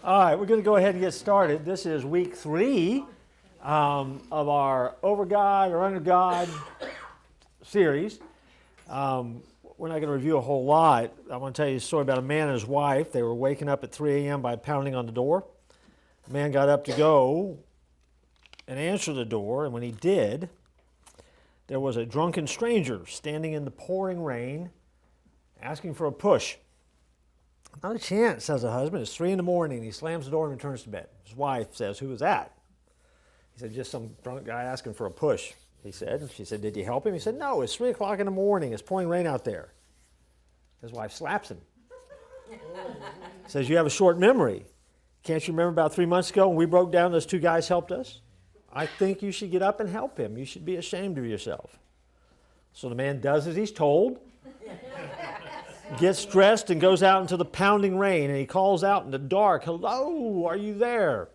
All right, we're going to go ahead and get started. This is week 3 of our Over God or Under God series. We're not going to review a whole lot. I want to tell you a story about a man and his wife. They were waking up at 3 a.m. by pounding on the door. The man got up to go and answer the door, and when he did, there was a drunken stranger standing in the pouring rain asking for a push. Not a chance, says the husband. It's 3 a.m. He slams the door and returns to bed. His wife says, "Who was that?" He said, "Just some drunk guy asking for a push," he said. And she said, "Did you help him?" He said, "No, it's 3 o'clock in the morning. It's pouring rain out there." His wife slaps him. Says, "You have a short memory. Can't you remember about 3 months ago when we broke down, those 2 guys helped us? I think you should get up and help him. You should be ashamed of yourself." So the man does as he's told, gets dressed and goes out into the pounding rain, and he calls out in the dark, "Hello, are you there?"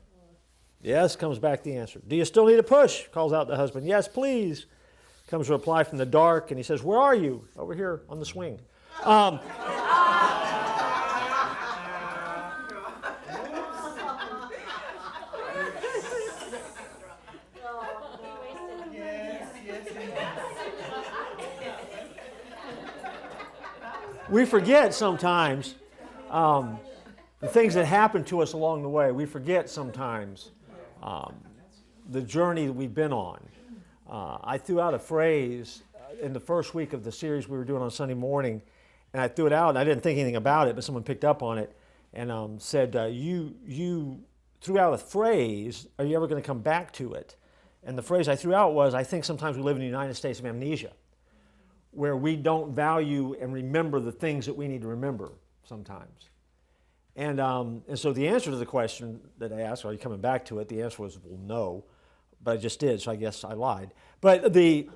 "Yes," comes back the answer. "Do you still need a push?" calls out the husband. "Yes, please." Comes a reply from the dark, and he says, "Where are you?" "Over here on the swing." We forget sometimes the things that happen to us along the way. We forget sometimes the journey that we've been on. I threw out a phrase in the first week of the series we were doing on Sunday morning, and I threw it out, and I didn't think anything about it, but someone picked up on it and said, you threw out a phrase, are you ever going to come back to it? And the phrase I threw out was, I think sometimes we live in the United States of amnesia, where we don't value and remember the things that we need to remember sometimes. And so the answer to the question that I asked, are you coming back to it? The answer was, well, no, but I just did, so I guess I lied. But the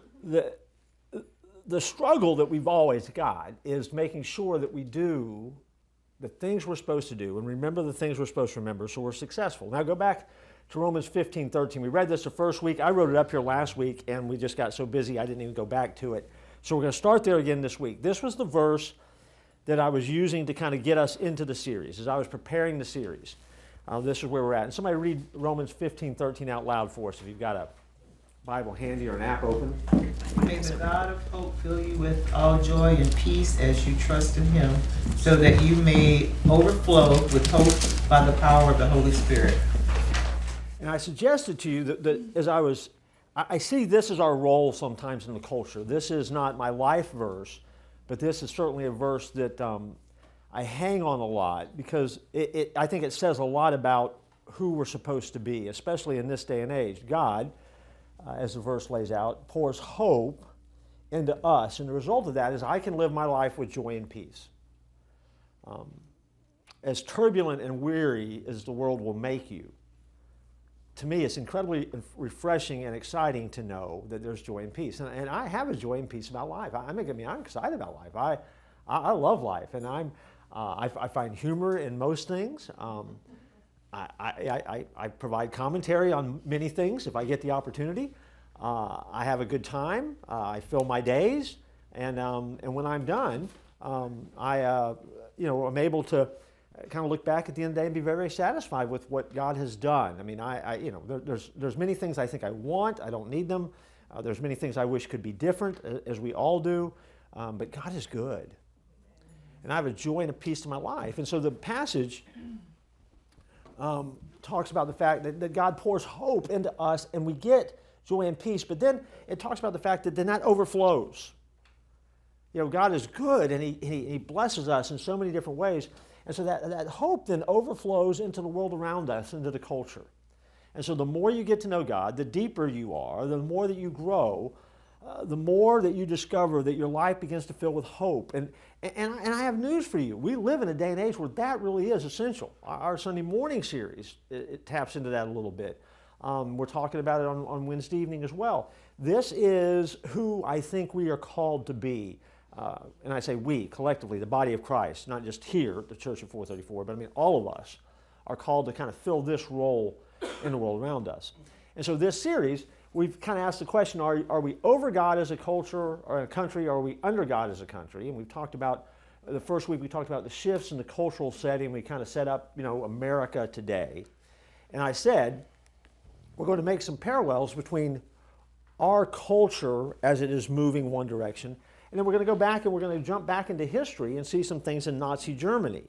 struggle that we've always got is making sure that we do the things we're supposed to do and remember the things we're supposed to remember so we're successful. Now go back to Romans 15:13. We read this the first week. I wrote it up here last week, and we just got so busy I didn't even go back to it. So we're going to start there again this week. This was the verse that I was using to kind of get us into the series. As I was preparing the series, this is where we're at. And somebody read Romans 15:13 out loud for us if you've got a Bible handy or an app open. May the God of hope fill you with all joy and peace as you trust in Him, so that you may overflow with hope by the power of the Holy Spirit. And I suggested to you that as I see this as our role sometimes in the culture. This is not my life verse, but this is certainly a verse that I hang on a lot because I think it says a lot about who we're supposed to be, especially in this day and age. God, as the verse lays out, pours hope into us, and the result of that is I can live my life with joy and peace. As turbulent and weary as the world will make you, to me, it's incredibly refreshing and exciting to know that there's joy and peace. And I have a joy and peace about life. I'm excited about life. I love life, and I find humor in most things. I provide commentary on many things if I get the opportunity. I have a good time. I fill my days, and when I'm done, I'm able to kind of look back at the end of the day and be very, very satisfied with what God has done. I mean, there's many things I think I want. I don't need them. There's many things I wish could be different, as we all do. But God is good, and I have a joy and a peace to my life. And so the passage talks about the fact that God pours hope into us, and we get joy and peace. But then it talks about the fact that then that overflows. You know, God is good, and He blesses us in so many different ways. And so that hope then overflows into the world around us, into the culture. And so the more you get to know God, the deeper you are, the more that you grow, the more that you discover that your life begins to fill with hope. And I have news for you. We live in a day and age where that really is essential. Our Sunday morning series, it taps into that a little bit. We're talking about it on Wednesday evening as well. This is who I think we are called to be. And I say we, collectively, the body of Christ, not just here at the Church of 434, but I mean all of us are called to kind of fill this role in the world around us. And so this series, we've kind of asked the question, are we over God as a culture or a country, or are we under God as a country? And we've talked about the first week we talked about the shifts in the cultural setting. We kind of set up, America today. And I said, we're going to make some parallels between our culture as it is moving one direction, and then we're going to go back and we're going to jump back into history and see some things in Nazi Germany.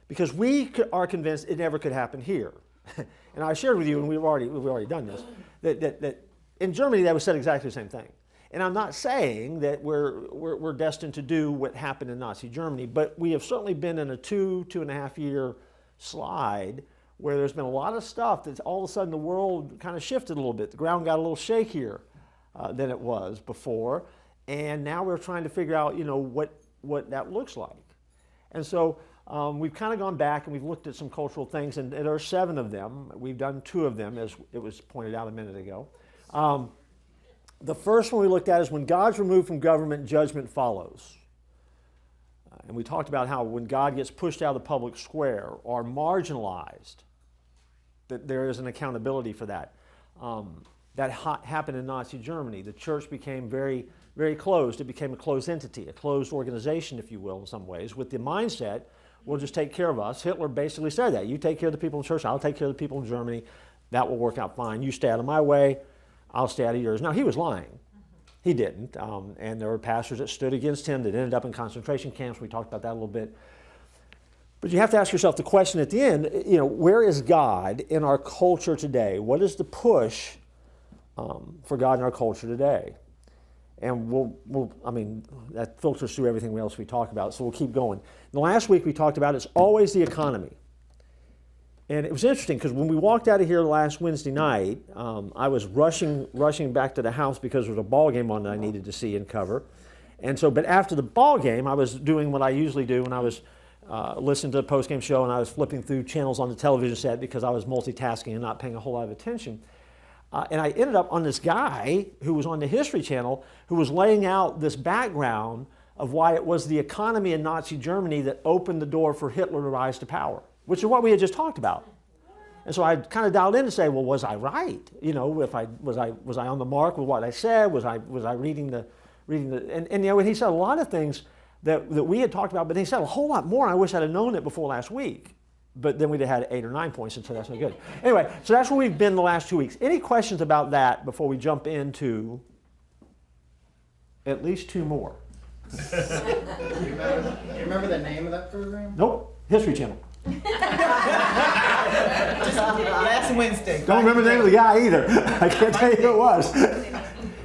Because we are convinced it never could happen here. And I shared with you, and we've already done this, that in Germany they would said exactly the same thing. And I'm not saying that we're destined to do what happened in Nazi Germany, but we have certainly been in a 2.5 year slide where there's been a lot of stuff that all of a sudden the world kind of shifted a little bit. The ground got a little shakier than it was before, and now we're trying to figure out, what that looks like. And so we've kind of gone back and we've looked at some cultural things, and there are 7 of them. We've done 2 of them, as it was pointed out a minute ago. The first one we looked at is when God's removed from government, judgment follows. And we talked about how when God gets pushed out of the public square or marginalized, that there is an accountability for that. That happened in Nazi Germany. The church became very, very closed. It became a closed entity, a closed organization, if you will, in some ways, with the mindset, we'll just take care of us. Hitler basically said that. You take care of the people in the church, I'll take care of the people in Germany. That will work out fine. You stay out of my way, I'll stay out of yours. Now, he was lying. He didn't. And there were pastors that stood against him that ended up in concentration camps. We talked about that a little bit. But you have to ask yourself the question at the end, where is God in our culture today? What is the push for God in our culture today? And that filters through everything else we talk about, so we'll keep going. The last week we talked about it's always the economy. And it was interesting because when we walked out of here last Wednesday night, I was rushing back to the house because there was a ball game on that I needed to see and cover. And so, but after the ball game, I was doing what I usually do when I was listening to the post-game show, and I was flipping through channels on the television set because I was multitasking and not paying a whole lot of attention. And I ended up on this guy who was on the History Channel who was laying out this background of why it was the economy in Nazi Germany that opened the door for Hitler to rise to power, which is what we had just talked about. And so I kind of dialed in to say, well, was I right? Was I on the mark with what I said? Was I reading the and he said a lot of things that we had talked about, but he said a whole lot more. I wish I'd have known it before last week. But then we'd have had 8 or 9 points, and so that's no good. Anyway, so that's where we've been the last 2 weeks. Any questions about that before we jump into at least 2 more? Do you remember the name of that program? Nope. History Channel. Last Wednesday. Don't remember the name of the guy either. I can't tell you who it was.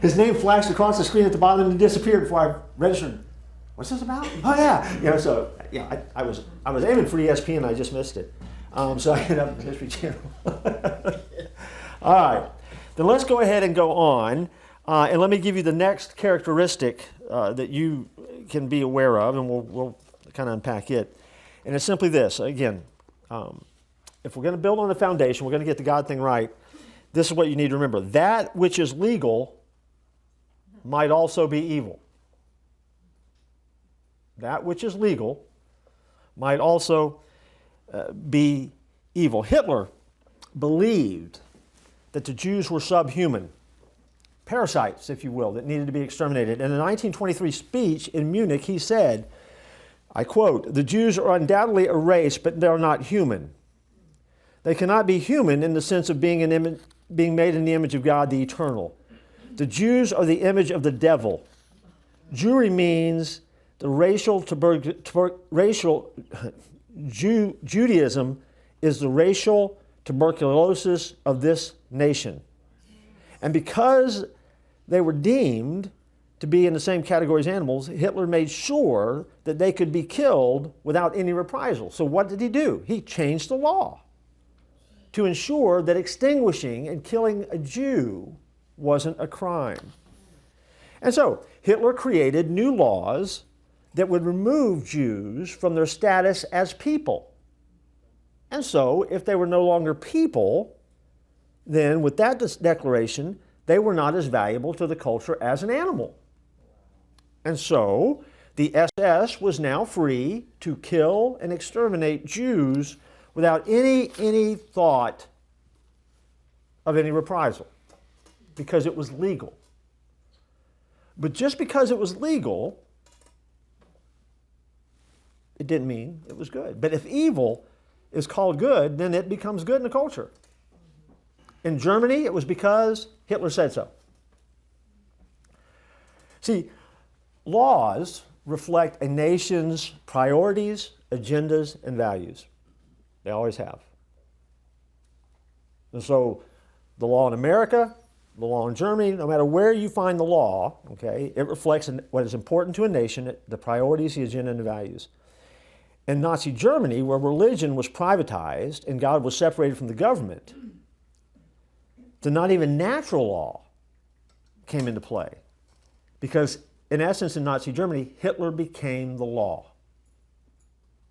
His name flashed across the screen at the bottom and disappeared before I registered. What's this about? Oh yeah. I was aiming for ESPN and I just missed it. So I ended up in the History Channel. All right. Then let's go ahead and go on. And let me give you the next characteristic that you can be aware of, and we'll kind of unpack it. And it's simply this. Again, if we're going to build on the foundation, we're going to get the God thing right, this is what you need to remember. That which is legal might also be evil. That which is legal might also be evil. Hitler believed that the Jews were subhuman, parasites, if you will, that needed to be exterminated. In a 1923 speech in Munich, he said, I quote, "The Jews are undoubtedly a race, but they're not human. They cannot be human in the sense of being made in the image of God, the eternal. The Jews are the image of the devil. Jewry means the Judaism is the racial tuberculosis of this nation. And because they were deemed to be in the same category as animals, Hitler made sure that they could be killed without any reprisal. So what did he do? He changed the law to ensure that extinguishing and killing a Jew wasn't a crime. And so Hitler created new laws that would remove Jews from their status as people. And so, if they were no longer people, then with that declaration, they were not as valuable to the culture as an animal. And so, the SS was now free to kill and exterminate Jews without any thought of any reprisal, because it was legal. But just because it was legal it didn't mean it was good. But if evil is called good, then it becomes good in the culture. In Germany, it was because Hitler said so. See, laws reflect a nation's priorities, agendas, and values. They always have. And so the law in America, the law in Germany, no matter where you find the law, okay, it reflects what is important to a nation, the priorities, the agenda, and the values. In Nazi Germany, where religion was privatized and God was separated from the government, the not even natural law came into play. Because in essence, in Nazi Germany, Hitler became the law.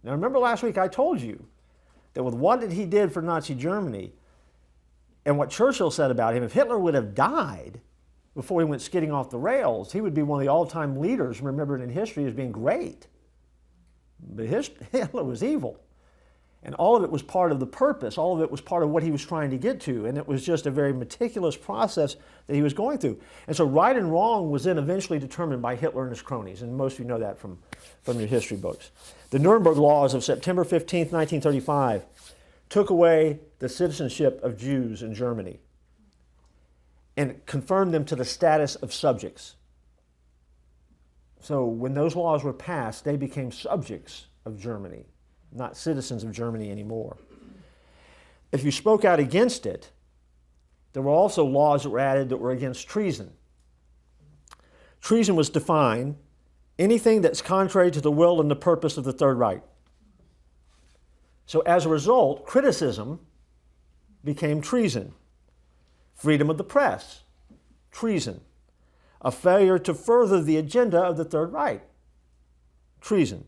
Now remember last week I told you that with what he did for Nazi Germany and what Churchill said about him, if Hitler would have died before he went skidding off the rails, he would be one of the all-time leaders remembered in history as being great. But Hitler was evil. And all of it was part of the purpose. All of it was part of what he was trying to get to. And it was just a very meticulous process that he was going through. And so right and wrong was then eventually determined by Hitler and his cronies. And most of you know that from your history books. The Nuremberg laws of September 15th, 1935 took away the citizenship of Jews in Germany and confirmed them to the status of subjects. So when those laws were passed, they became subjects of Germany, not citizens of Germany anymore. If you spoke out against it, there were also laws that were added that were against treason. Treason was defined anything that's contrary to the will and the purpose of the Third Reich. So as a result, criticism became treason. Freedom of the press, treason. A failure to further the agenda of the Third Reich, treason.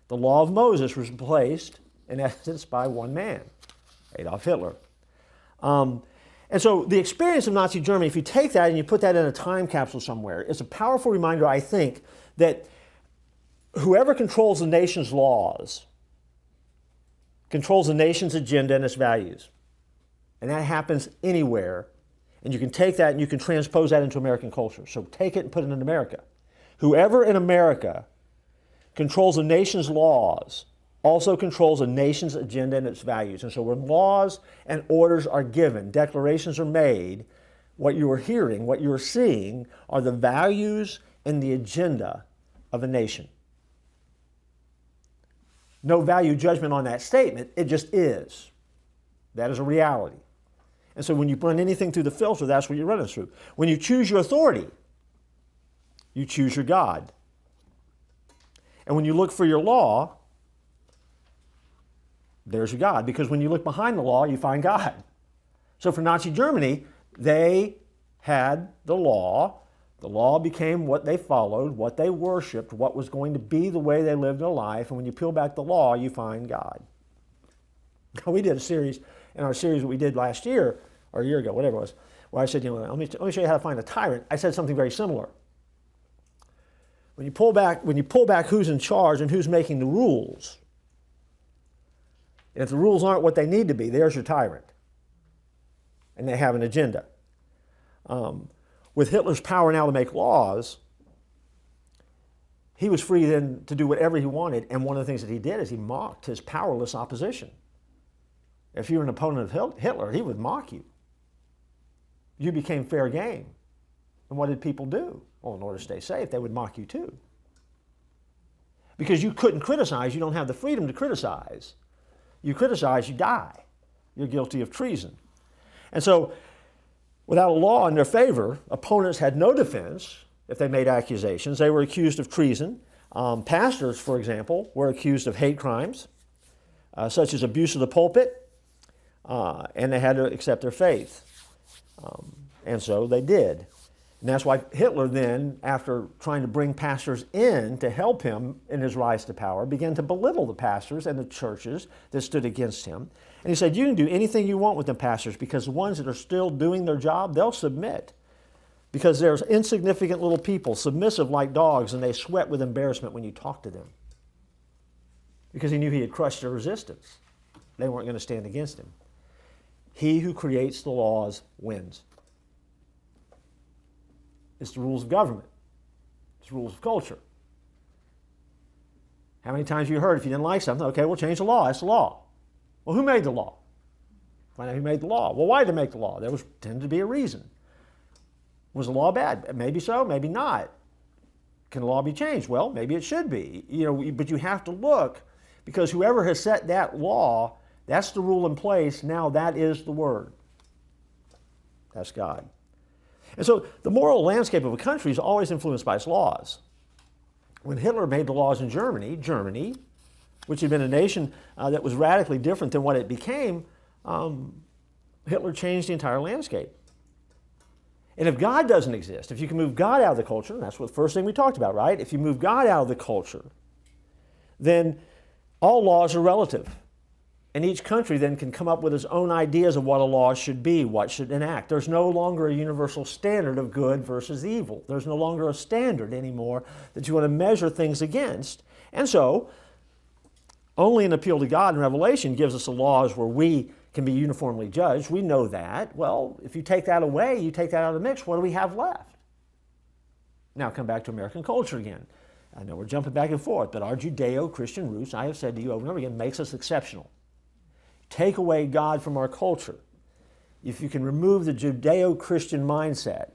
The law of Moses was replaced, in essence, by one man, Adolf Hitler. And so the experience of Nazi Germany, if you take that and you put that in a time capsule somewhere, it's a powerful reminder, I think, that whoever controls the nation's laws controls the nation's agenda and its values. And that happens anywhere. And you can take that and you can transpose that into American culture. So take it and put it in America. Whoever in America controls a nation's laws also controls a nation's agenda and its values. And so when laws and orders are given, declarations are made, what you are hearing, what you are seeing are the values and the agenda of a nation. No value judgment on that statement, it just is. That is a reality. And so when you run anything through the filter, that's what you're running through. When you choose your authority, you choose your God. And when you look for your law, there's your God. Because when you look behind the law, you find God. So for Nazi Germany, they had the law. The law became what they followed, what they worshiped, what was going to be the way they lived their life. And when you peel back the law, you find God. Now, we did a series, in our series that we did last year, or a year ago, whatever it was, where I said, let me show you how to find a tyrant. I said something very similar. When you pull back who's in charge and who's making the rules, and if the rules aren't what they need to be, there's your tyrant. And they have an agenda. With Hitler's power now to make laws, he was free then to do whatever he wanted, and one of the things that he did is he mocked his powerless opposition. If you were an opponent of Hitler, he would mock you. You became fair game. And what did people do? Well, in order to stay safe, they would mock you too. Because you couldn't criticize, you don't have the freedom to criticize. You criticize, you die. You're guilty of treason. And so, without a law in their favor, opponents had no defense if they made accusations. They were accused of treason. Pastors, for example, were accused of hate crimes, such as abuse of the pulpit, and they had to accept their faith. And so they did. And that's why Hitler then, after trying to bring pastors in to help him in his rise to power, began to belittle the pastors and the churches that stood against him. And he said, you can do anything you want with the pastors because the ones that are still doing their job, they'll submit. Because they're insignificant little people, submissive like dogs, and they sweat with embarrassment when you talk to them. Because he knew he had crushed their resistance. They weren't going to stand against him. He who creates the laws wins. It's the rules of government. It's the rules of culture. How many times have you heard if you didn't like something, okay, we'll change the law. That's the law. Well, who made the law? Find out who made the law. Well, why did they make the law? There tended to be a reason. Was the law bad? Maybe so, maybe not. Can the law be changed? Well, maybe it should be. But you have to look, because whoever has set that law, that's the rule in place. Now that is the word. That's God. And so the moral landscape of a country is always influenced by its laws. When Hitler made the laws in Germany, which had been a nation that was radically different than what it became, Hitler changed the entire landscape. And if God doesn't exist, if you can move God out of the culture, and that's what the first thing we talked about, right? If you move God out of the culture, then all laws are relative. And each country then can come up with its own ideas of what a law should be, what should enact. There's no longer a universal standard of good versus evil. There's no longer a standard anymore that you want to measure things against. And so, only an appeal to God in Revelation gives us the laws where we can be uniformly judged. We know that. Well, if you take that away, you take that out of the mix, what do we have left? Now come back to American culture again. I know we're jumping back and forth, but our Judeo-Christian roots, I have said to you over and over again, makes us exceptional. Take away God from our culture. If you can remove the Judeo-Christian mindset,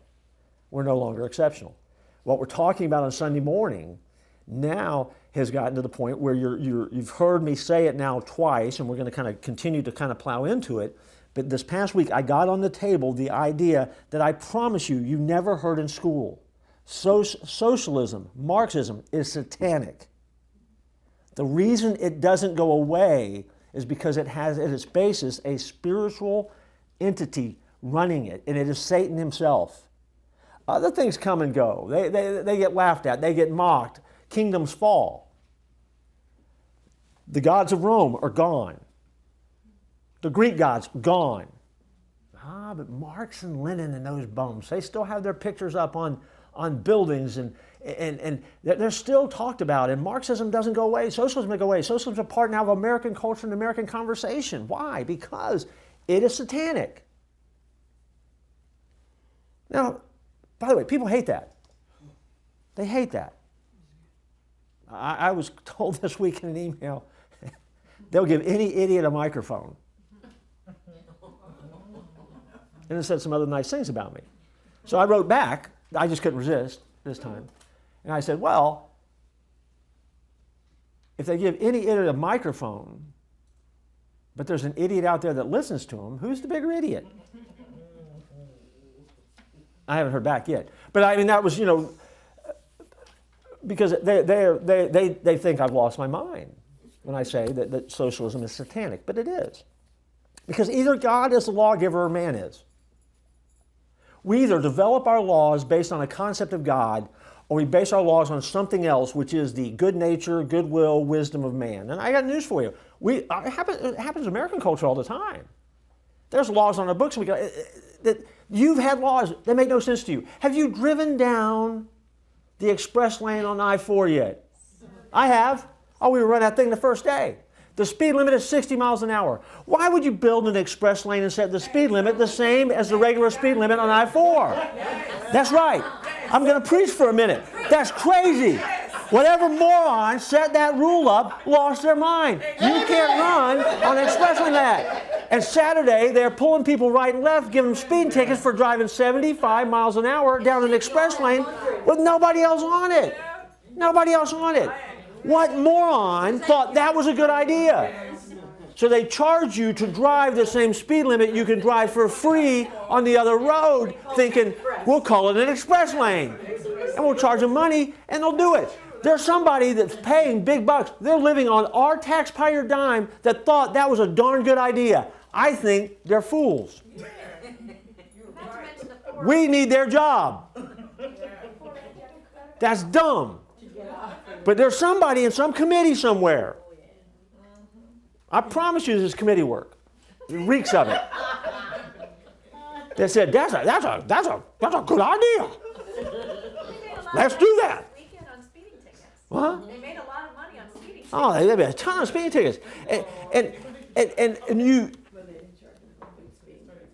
we're no longer exceptional. What we're talking about on Sunday morning now has gotten to the point where you've heard me say it now twice, and we're going to kind of continue to kind of plow into it. But this past week, I got on the table the idea that I promise you never heard in school. Socialism, Marxism is satanic. The reason it doesn't go away is because it has at its basis a spiritual entity running it, and it is Satan himself. Other things come and go. They get laughed at. They get mocked. Kingdoms fall. The gods of Rome are gone. The Greek gods, gone. But Marx and Lenin and those bums, they still have their pictures up on buildings, and they're still talked about, and Marxism doesn't go away, socialism doesn't go away. Socialism is a part now of American culture and American conversation. Why? Because it is satanic. Now, by the way, people hate that. They hate that. I was told this week in an email, they'll give any idiot a microphone. And it said some other nice things about me. So I wrote back. I just couldn't resist this time. And I said, well, if they give any idiot a microphone, but there's an idiot out there that listens to them, who's the bigger idiot? I haven't heard back yet. But I mean, that was, because they think I've lost my mind when I say that socialism is satanic, but it is. Because either God is the lawgiver or man is. We either develop our laws based on a concept of God, or we base our laws on something else, which is the good nature, goodwill, wisdom of man. And I got news for you. It happens in American culture all the time. There's laws on our books. That you've had laws that make no sense to you. Have you driven down the express lane on I-4 yet? I have. Oh, we were running that thing the first day. The speed limit is 60 miles an hour. Why would you build an express lane and set the speed limit the same as the regular speed limit on I-4? That's right. I'm going to preach for a minute. That's crazy. Whatever moron set that rule up lost their mind. You can't run on an express lane like that. And Saturday, they're pulling people right and left, giving them speeding tickets for driving 75 miles an hour down an express lane with nobody else on it. Nobody else on it. What moron thought that was a good idea? So they charge you to drive the same speed limit you can drive for free on the other road, thinking, we'll call it an express lane. And we'll charge them money, and they'll do it. There's somebody that's paying big bucks. They're living on our taxpayer dime that thought that was a darn good idea. I think they're fools. We need their job. That's dumb. But there's somebody in some committee somewhere. I promise you this is committee work. It reeks of it. They said, that's a good idea. Let's do that. What? They made a lot of money on speeding tickets. Oh, they made a ton of speeding tickets. And you,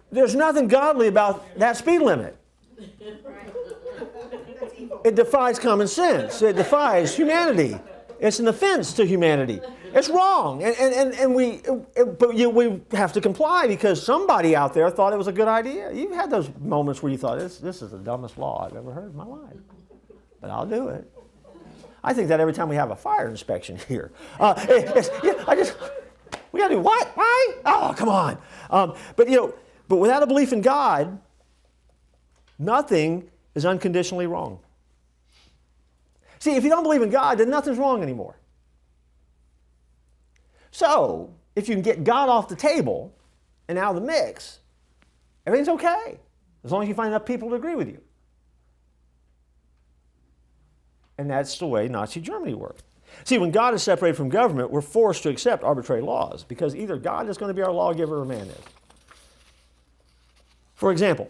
there's nothing godly about that speed limit. It defies common sense. It defies humanity. It's an offense to humanity. It's wrong. And we have to comply because somebody out there thought it was a good idea. You've had those moments where you thought, this is the dumbest law I've ever heard in my life. But I'll do it. I think that every time we have a fire inspection here. We got to do what? Why? Oh, come on. But without a belief in God, nothing is unconditionally wrong. See, if you don't believe in God, then nothing's wrong anymore. So, if you can get God off the table and out of the mix, everything's okay, as long as you find enough people to agree with you. And that's the way Nazi Germany worked. See, when God is separated from government, we're forced to accept arbitrary laws because either God is going to be our lawgiver or man is. For example,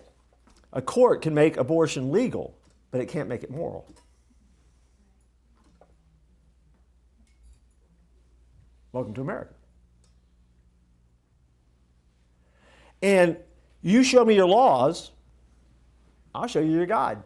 a court can make abortion legal, but it can't make it moral. Welcome to America. And you show me your laws, I'll show you your God.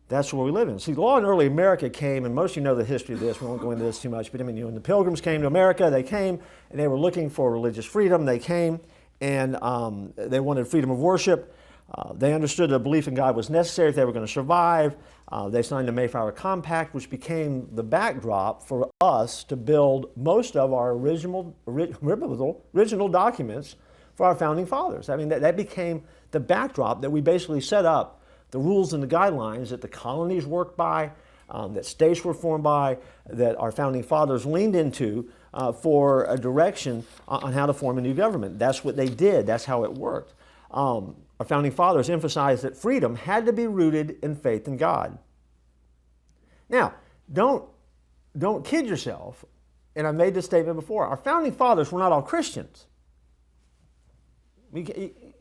That's where we live in. See, law in early America came, and most of you know the history of this. We won't go into this too much, but when the Pilgrims came to America, they came and they were looking for religious freedom. They came and they wanted freedom of worship. They understood that belief in God was necessary if they were going to survive. They signed the Mayflower Compact, which became the backdrop for us to build most of our original documents for our founding fathers. I mean, that became the backdrop that we basically set up the rules and the guidelines that the colonies worked by, that states were formed by, that our founding fathers leaned into for a direction on how to form a new government. That's what they did. That's how it worked. Our founding fathers emphasized that freedom had to be rooted in faith in God. Now, don't kid yourself, and I've made this statement before. Our founding fathers were not all Christians. You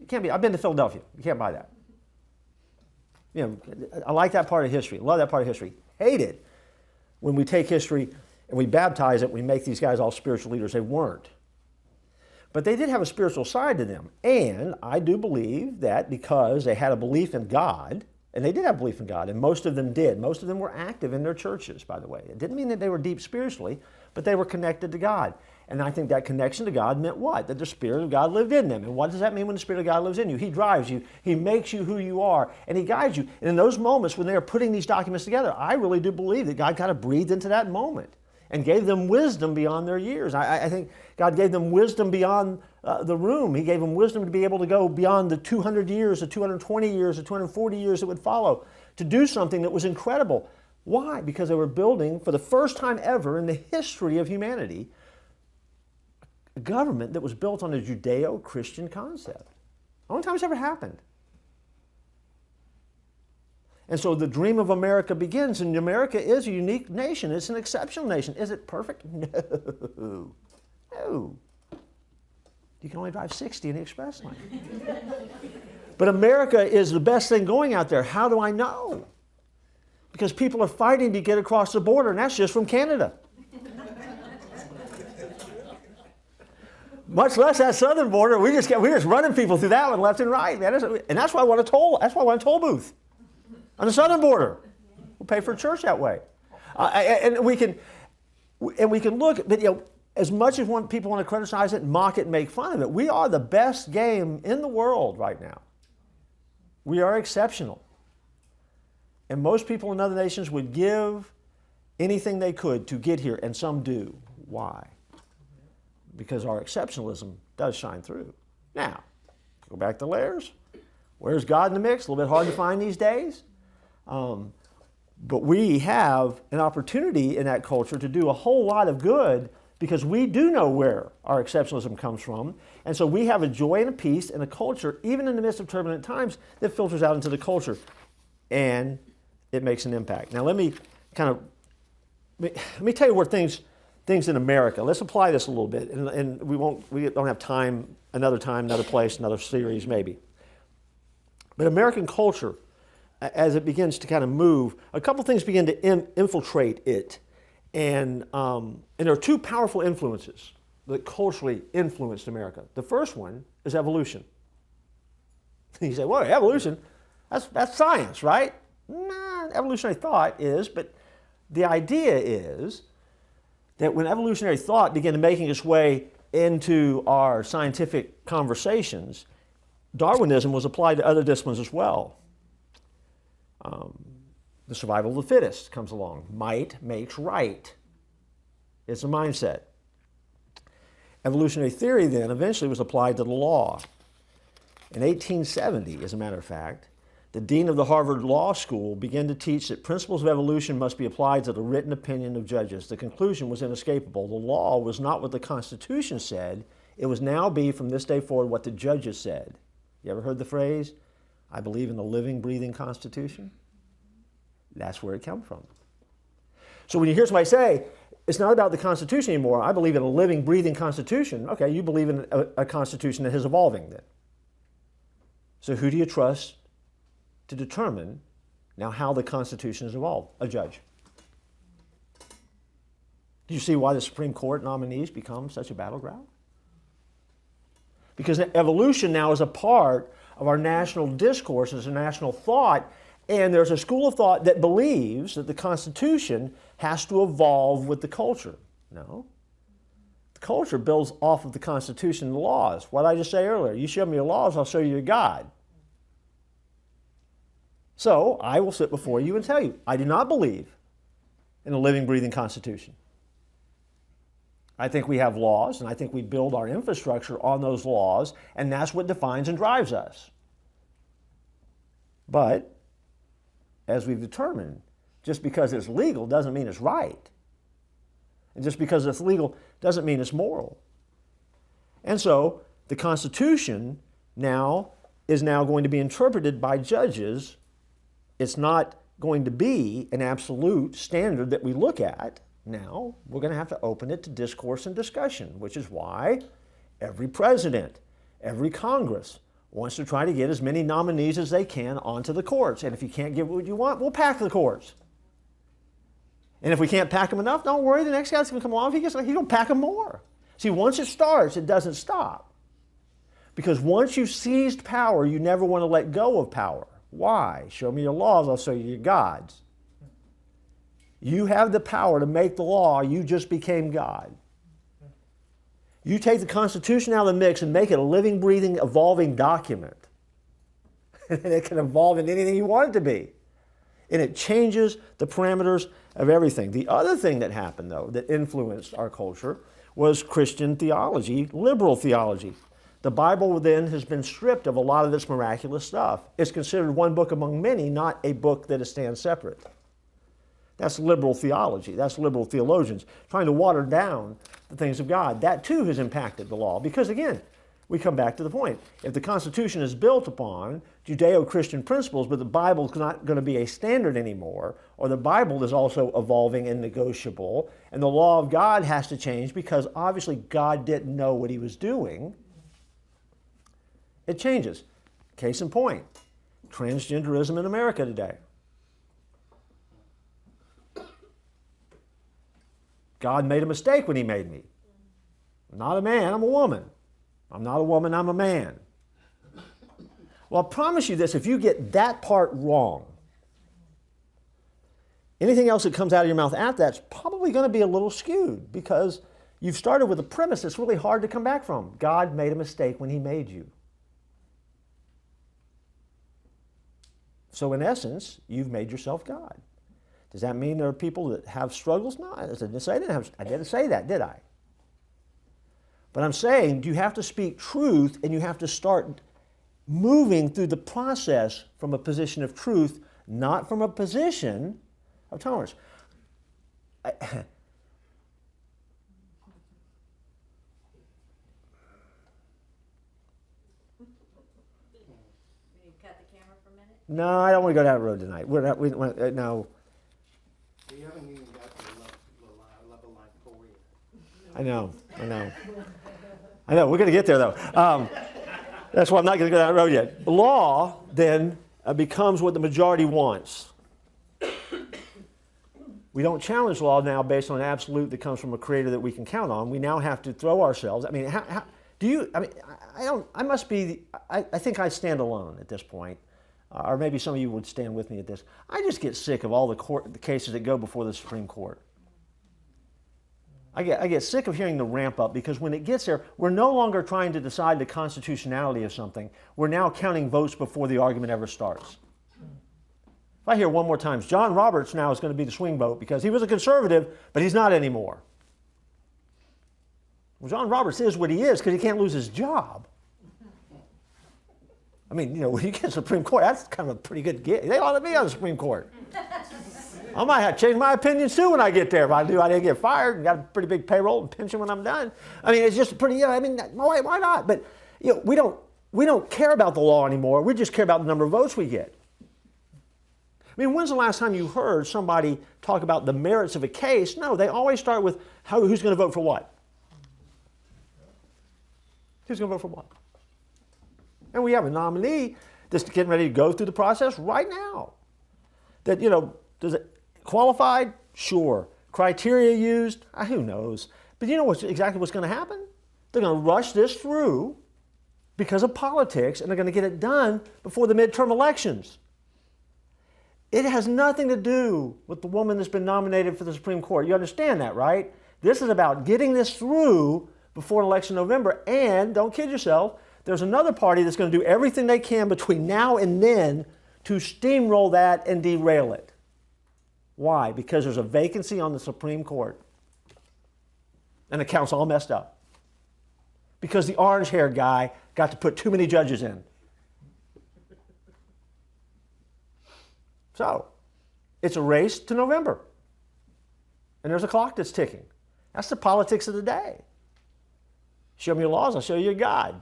can't be. I've been to Philadelphia. You can't buy that. I like that part of history. Love that part of history. Hate it when we take history and we baptize it, we make these guys all spiritual leaders. They weren't. But they did have a spiritual side to them. And I do believe that because they had a belief in God, and they did have belief in God, and most of them did. Most of them were active in their churches, by the way. It didn't mean that they were deep spiritually, but they were connected to God. And I think that connection to God meant what? That the Spirit of God lived in them. And what does that mean when the Spirit of God lives in you? He drives you. He makes you who you are. And He guides you. And in those moments when they are putting these documents together, I really do believe that God kind of breathed into that moment and gave them wisdom beyond their years. I think God gave them wisdom beyond the room. He gave them wisdom to be able to go beyond the 200 years, the 220 years, the 240 years that would follow, to do something that was incredible. Why? Because they were building, for the first time ever in the history of humanity, a government that was built on a Judeo-Christian concept. Only time it's ever happened. And so the dream of America begins, and America is a unique nation. It's an exceptional nation. Is it perfect? No. No. You can only drive 60 in the express lane. But America is the best thing going out there. How do I know? Because people are fighting to get across the border, and that's just from Canada. Much less that southern border. We're just running people through that one left and right, man. And that's why I want a toll. That's why I want a toll booth on the southern border. We'll pay for a church that way, and we can look. But as much as people want to criticize it, mock it, and make fun of it, we are the best game in the world right now. We are exceptional, and most people in other nations would give anything they could to get here, and some do. Why? Because our exceptionalism does shine through. Now, go back to layers. Where's God in the mix? A little bit hard to find these days. But we have an opportunity in that culture to do a whole lot of good because we do know where our exceptionalism comes from. And so we have a joy and a peace and a culture, even in the midst of turbulent times, that filters out into the culture. And it makes an impact. Now let me tell you where things in America. Let's apply this a little bit, and we don't have time, another place, another series maybe. But American culture, as it begins to kind of move, a couple things begin to infiltrate it, and there are two powerful influences that culturally influenced America. The first one is evolution. You say, well, evolution, that's science, right? Nah, what evolutionary thought is, but the idea is that when evolutionary thought began making its way into our scientific conversations, Darwinism was applied to other disciplines as well. The survival of the fittest comes along. Might makes right. It's a mindset. Evolutionary theory then eventually was applied to the law. In 1870, as a matter of fact, the dean of the Harvard Law School began to teach that principles of evolution must be applied to the written opinion of judges. The conclusion was inescapable. The law was not what the Constitution said. It was now be from this day forward what the judges said. You ever heard the phrase, I believe in the living, breathing Constitution? That's where it comes from. So when you hear somebody say, it's not about the Constitution anymore, I believe in a living, breathing Constitution, okay, you believe in a Constitution that is evolving then. So who do you trust to determine now how the Constitution is evolved? A judge. Do you see why the Supreme Court nominees become such a battleground? Because evolution now is a part of our national discourse, as a national thought, and there's a school of thought that believes that the Constitution has to evolve with the culture. No. The culture builds off of the Constitution and the laws. What did I just say earlier? You show me your laws, I'll show you your God. So I will sit before you and tell you, I do not believe in a living, breathing Constitution. I think we have laws, and I think we build our infrastructure on those laws, and that's what defines and drives us. But, as we've determined, just because it's legal doesn't mean it's right. And just because it's legal doesn't mean it's moral. And so, the Constitution is now going to be interpreted by judges. It's not going to be an absolute standard that we look at. Now, we're going to have to open it to discourse and discussion, which is why every president, every Congress wants to try to get as many nominees as they can onto the courts. And if you can't get what you want, we'll pack the courts. And if we can't pack them enough, don't worry, the next guy's going to come along. If he's going to pack them more. See, once it starts, it doesn't stop. Because once you've seized power, you never want to let go of power. Why? Show me your laws, I'll show you your gods. You have the power to make the law, you just became God. You take the Constitution out of the mix and make it a living, breathing, evolving document. And it can evolve into anything you want it to be. And it changes the parameters of everything. The other thing that happened, though, that influenced our culture was Christian theology, liberal theology. The Bible then has been stripped of a lot of its miraculous stuff. It's considered one book among many, not a book that stands separate. That's liberal theology. That's liberal theologians trying to water down the things of God. That too has impacted the law because, again, we come back to the point. If the Constitution is built upon Judeo-Christian principles, but the Bible is not going to be a standard anymore, or the Bible is also evolving and negotiable, and the law of God has to change because obviously God didn't know what he was doing, it changes. Case in point, transgenderism in America today. God made a mistake when he made me. I'm not a man, I'm a woman. I'm not a woman, I'm a man. Well, I promise you this, if you get that part wrong, anything else that comes out of your mouth after that's probably going to be a little skewed because you've started with a premise that's really hard to come back from. God made a mistake when he made you. So in essence, you've made yourself God. Does that mean there are people that have struggles? No, I didn't say that, did I? But I'm saying you have to speak truth and you have to start moving through the process from a position of truth, not from a position of tolerance. Can you cut the camera for a minute? No, I don't want to go down that road tonight. No. You haven't even got to the level line 4 yet. I know. We're going to get there, though. That's why I'm not going to go down that road yet. Law, then, becomes what the majority wants. We don't challenge law now based on an absolute that comes from a creator that we can count on. We now have to throw ourselves. I mean, I think I stand alone at this point. or maybe some of you would stand with me at this. I just get sick of all the cases that go before the Supreme Court. I get sick of hearing the ramp up, because when it gets there, we're no longer trying to decide the constitutionality of something. We're now counting votes before the argument ever starts. If I hear one more time, John Roberts now is going to be the swing vote because he was a conservative, but he's not anymore. Well, John Roberts is what he is because he can't lose his job. I mean, you know, when you get Supreme Court, that's kind of a pretty good gig. They ought to be on the Supreme Court. I might have to change my opinions too when I get there. If I do, I didn't get fired and got a pretty big payroll and pension when I'm done. I mean, it's just pretty, you know, I mean, why not? But, you know, we don't care about the law anymore. We just care about the number of votes we get. I mean, when's the last time you heard somebody talk about the merits of a case? No, they always start with who's going to vote for what? Who's going to vote for what? And we have a nominee that's getting ready to go through the process right now. That, you know, does it qualified? Sure. Criteria used? Who knows? But you know exactly what's going to happen? They're going to rush this through because of politics, and they're going to get it done before the midterm elections. It has nothing to do with the woman that's been nominated for the Supreme Court. You understand that, right? This is about getting this through before election November. And don't kid yourself, there's another party that's going to do everything they can between now and then to steamroll that and derail it. Why? Because there's a vacancy on the Supreme Court. And the count's all messed up. Because the orange-haired guy got to put too many judges in. So, it's a race to November. And there's a clock that's ticking. That's the politics of the day. Show me your laws, I'll show you a God.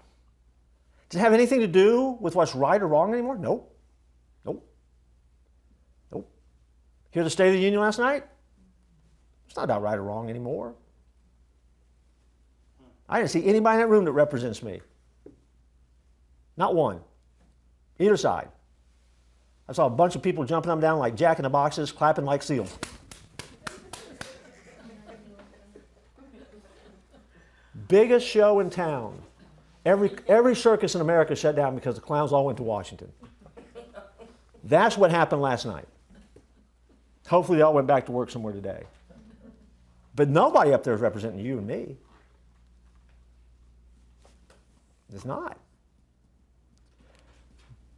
Does it have anything to do with what's right or wrong anymore? Nope. Nope. Nope. Hear the State of the Union last night? It's not about right or wrong anymore. I didn't see anybody in that room that represents me. Not one. Either side. I saw a bunch of people jumping up and down like Jack in the Boxes, clapping like seals. Biggest show in town. Every circus in America shut down because the clowns all went to Washington. That's what happened last night. Hopefully they all went back to work somewhere today. But nobody up there is representing you and me. It's not.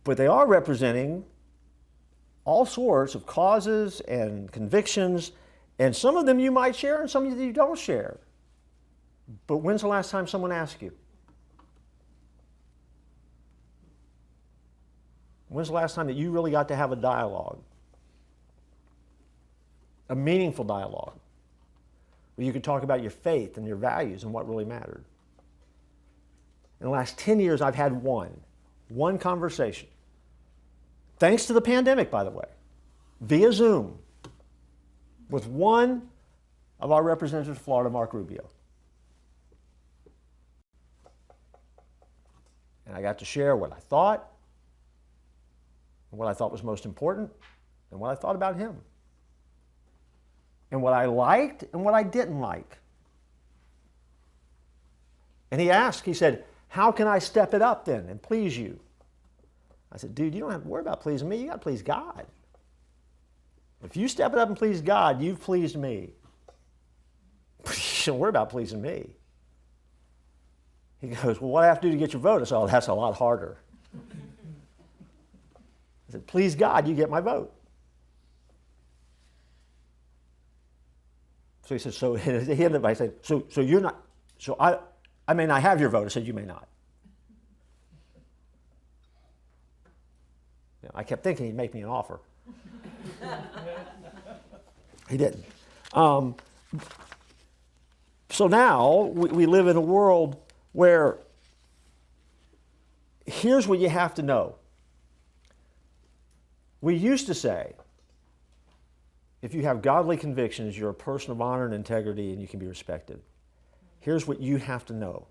But they are representing all sorts of causes and convictions, and some of them you might share and some of them you don't share. But when's the last time someone asked you? When's the last time that you really got to have a dialogue? A meaningful dialogue, where you could talk about your faith and your values and what really mattered. In the last 10 years, I've had one conversation. Thanks to the pandemic, by the way, via Zoom, with one of our representatives of Florida, Mark Rubio. And I got to share what I thought, and what I thought was most important, and what I thought about him. And what I liked and what I didn't like. And he asked, he said, how can I step it up then and please you? I said, dude, you don't have to worry about pleasing me. You got to please God. If you step it up and please God, you've pleased me. You don't worry about pleasing me. He goes, well, what do I have to do to get your vote? I said, oh, that's a lot harder. I said, please God, you get my vote. So he said, so he ended up by saying, so you're not, so I may not have your vote. I said, you may not. You know, I kept thinking he'd make me an offer. He didn't. So now we live in a world where here's what you have to know. We used to say, if you have godly convictions, you're a person of honor and integrity and you can be respected. Here's what you have to know.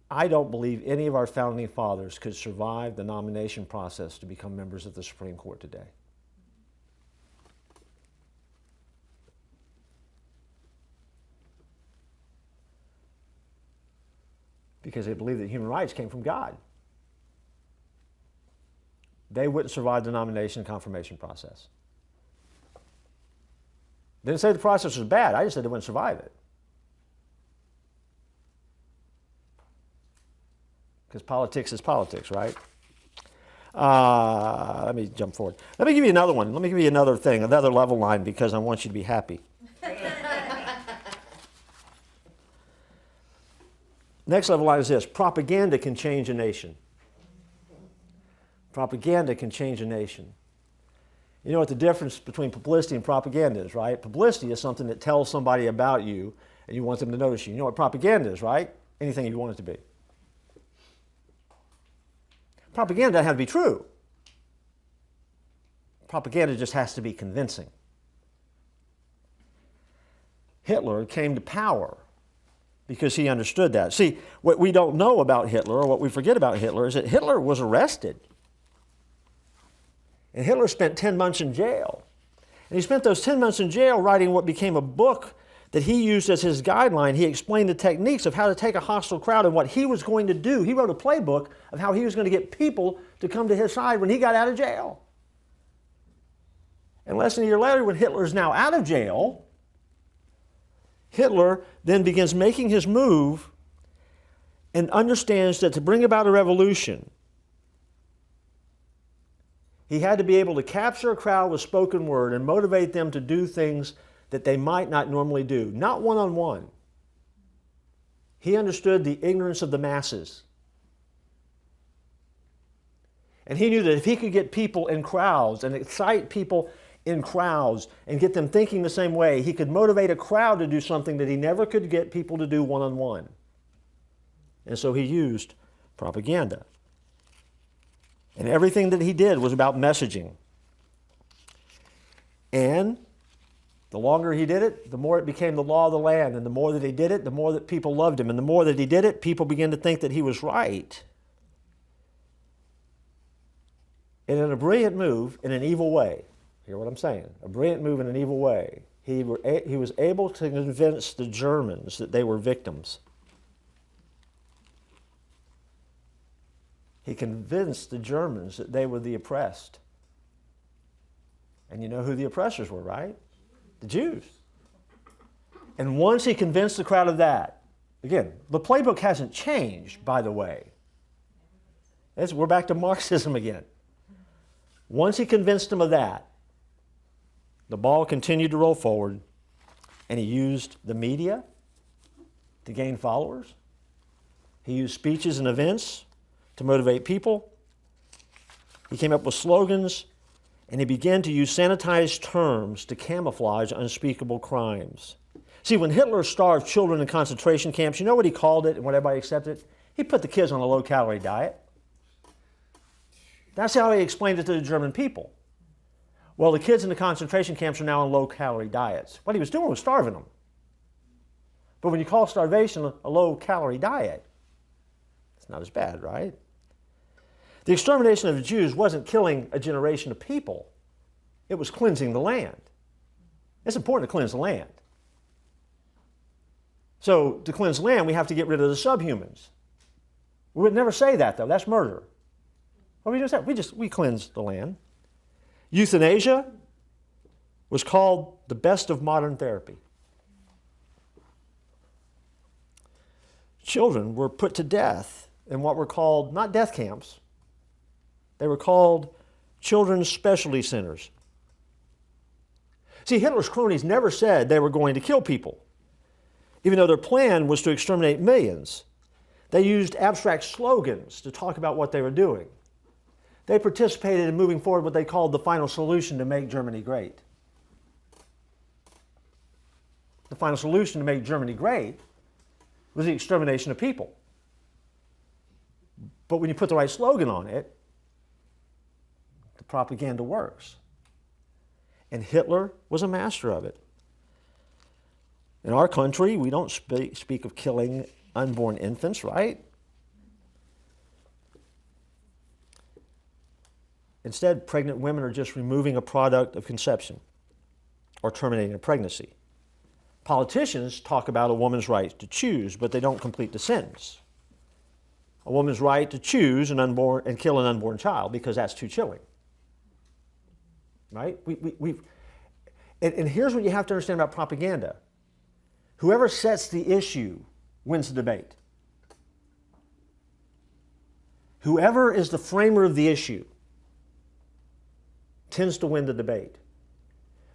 I don't believe any of our founding fathers could survive the nomination process to become members of the Supreme Court today. Because they believe that human rights came from God. they wouldn't survive the nomination confirmation process. Didn't say the process was bad. I just said they wouldn't survive it. Because politics is politics, right? Let me jump forward. Let me give you another one. Let me give you another thing, another level line, because I want you to be happy. Next level line is this: propaganda can change a nation. Propaganda can change a nation. You know what the difference between publicity and propaganda is, right? Publicity is something that tells somebody about you and you want them to notice you. You know what propaganda is, right? Anything you want it to be. Propaganda doesn't have to be true. Propaganda just has to be convincing. Hitler came to power because he understood that. See, what we don't know about Hitler, or what we forget about Hitler, is that Hitler was arrested. And Hitler spent 10 months in jail. And he spent those 10 months in jail writing what became a book that he used as his guideline. He explained the techniques of how to take a hostile crowd and what he was going to do. He wrote a playbook of how he was going to get people to come to his side when he got out of jail. And less than a year later, when Hitler is now out of jail, Hitler then begins making his move and understands that to bring about a revolution, he had to be able to capture a crowd with spoken word and motivate them to do things that they might not normally do, not one-on-one. He understood the ignorance of the masses. And he knew that if he could get people in crowds and excite people in crowds and get them thinking the same way, he could motivate a crowd to do something that he never could get people to do one-on-one. And so he used propaganda. And everything that he did was about messaging. And the longer he did it, the more it became the law of the land. And the more that he did it, the more that people loved him. And the more that he did it, people began to think that he was right. And in a brilliant move, in an evil way, hear what I'm saying, a brilliant move in an evil way, he was able to convince the Germans that they were victims. He convinced the Germans that they were the oppressed. And you know who the oppressors were, right? The Jews. And once he convinced the crowd of that, again, the playbook hasn't changed, by the way. We're back to Marxism again. Once he convinced them of that, the ball continued to roll forward, and he used the media to gain followers. He used speeches and events to motivate people. He came up with slogans, and he began to use sanitized terms to camouflage unspeakable crimes. See, when Hitler starved children in concentration camps, you know what he called it and what everybody accepted? He put the kids on a low-calorie diet. That's how he explained it to the German people. Well, the kids in the concentration camps are now on low-calorie diets. What he was doing was starving them. But when you call starvation a low-calorie diet, it's not as bad, right? The extermination of the Jews wasn't killing a generation of people. It was cleansing the land. It's important to cleanse the land. So to cleanse land, we have to get rid of the subhumans. We would never say that, though. That's murder. What we just said, we cleansed the land. Euthanasia was called the best of modern therapy. Children were put to death in what were called, not death camps, they were called children's specialty centers. See, Hitler's cronies never said they were going to kill people, even though their plan was to exterminate millions. They used abstract slogans to talk about what they were doing. They participated in moving forward what they called the final solution to make Germany great. The final solution to make Germany great was the extermination of people. But when you put the right slogan on it, the propaganda works. And Hitler was a master of it. In our country, we don't speak of killing unborn infants, right? Instead, pregnant women are just removing a product of conception or terminating a pregnancy. Politicians talk about a woman's right to choose, but they don't complete the sentence. a woman's right to choose an unborn and kill an unborn child because that's too chilling. Right? And here's what you have to understand about propaganda. Whoever sets the issue wins the debate. Whoever is the framer of the issue tends to win the debate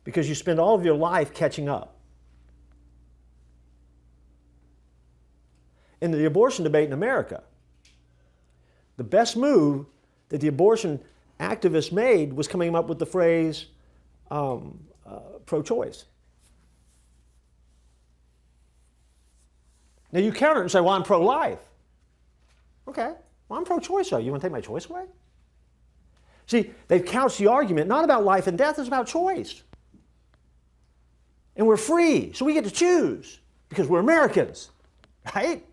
because you spend all of your life catching up. In the abortion debate in America, the best move that the abortion activists made was coming up with the phrase pro-choice. Now you counter it and say, well, I'm pro-life. Okay, well, I'm pro-choice, though. You want to take my choice away? See, they've couched the argument not about life and death, it's about choice. And we're free, so we get to choose because we're Americans, right?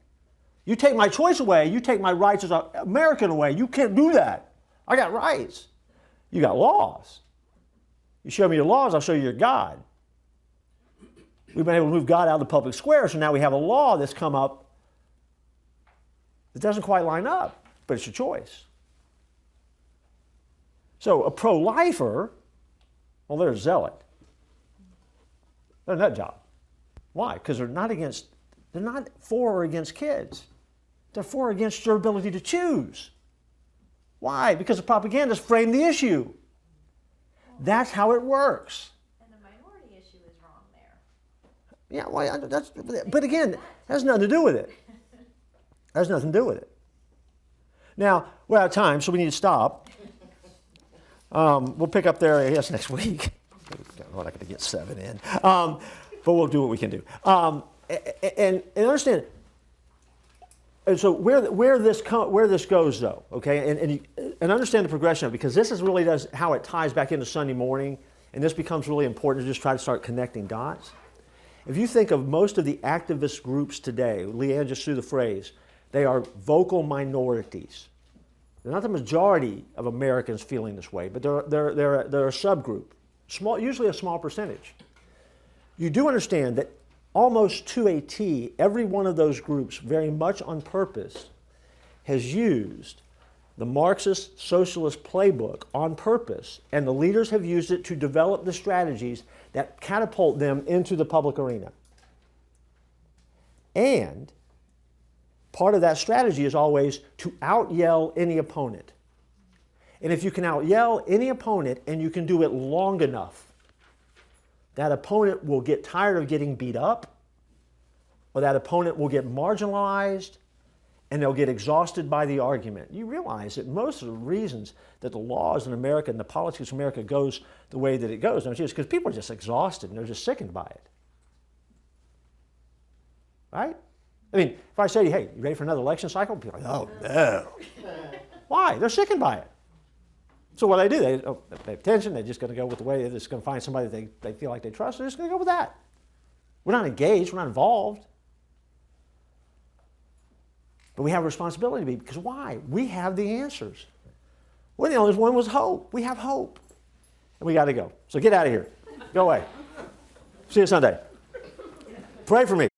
You take my choice away, you take my rights as an American away. You can't do that. I got rights. You got laws. You show me your laws, I'll show you your God. We've been able to move God out of the public square, so now we have a law that's come up that doesn't quite line up, but it's your choice. So a pro-lifer, well, they're a zealot. They're a nut job. Why? Because they're not for or against kids. They're for or against your ability to choose. Why? Because the propagandists frame the issue. That's how it works. And the minority issue is wrong there. Yeah, well, but again, that has nothing to do with it. That has nothing to do with it. Now, we're out of time, so we need to stop. We'll pick up there, I guess, next week. We're not going to get 7 in. But we'll do what we can do. And understand, and so where this goes, though, okay, and understand the progression of it, because this is really how it ties back into Sunday morning, and this becomes really important to just try to start connecting dots. If you think of most of the activist groups today, Leanne just threw the phrase, they are vocal minorities. They're not the majority of Americans feeling this way, but they're a subgroup, usually a small percentage. You do understand that almost to a T, every one of those groups, very much on purpose, has used the Marxist socialist playbook on purpose, and the leaders have used it to develop the strategies that catapult them into the public arena. And part of that strategy is always to out-yell any opponent. And if you can out-yell any opponent and you can do it long enough, that opponent will get tired of getting beat up, or that opponent will get marginalized, and they'll get exhausted by the argument. You realize that most of the reasons that the laws in America and the politics of America goes the way that it goes, don't you? It's because people are just exhausted and they're just sickened by it. Right? I mean, if I say to you, hey, you ready for another election cycle? People are like, oh, no. Why? They're sickened by it. So what do? They pay attention. They're just going to go with the way they're just going to find somebody that they feel like they trust. They're just going to go with that. We're not engaged. We're not involved. But we have a responsibility to be, because why? We have the answers. We're the only one with hope. We have hope. And we got to go. So get out of here. Go away. See you Sunday. Pray for me.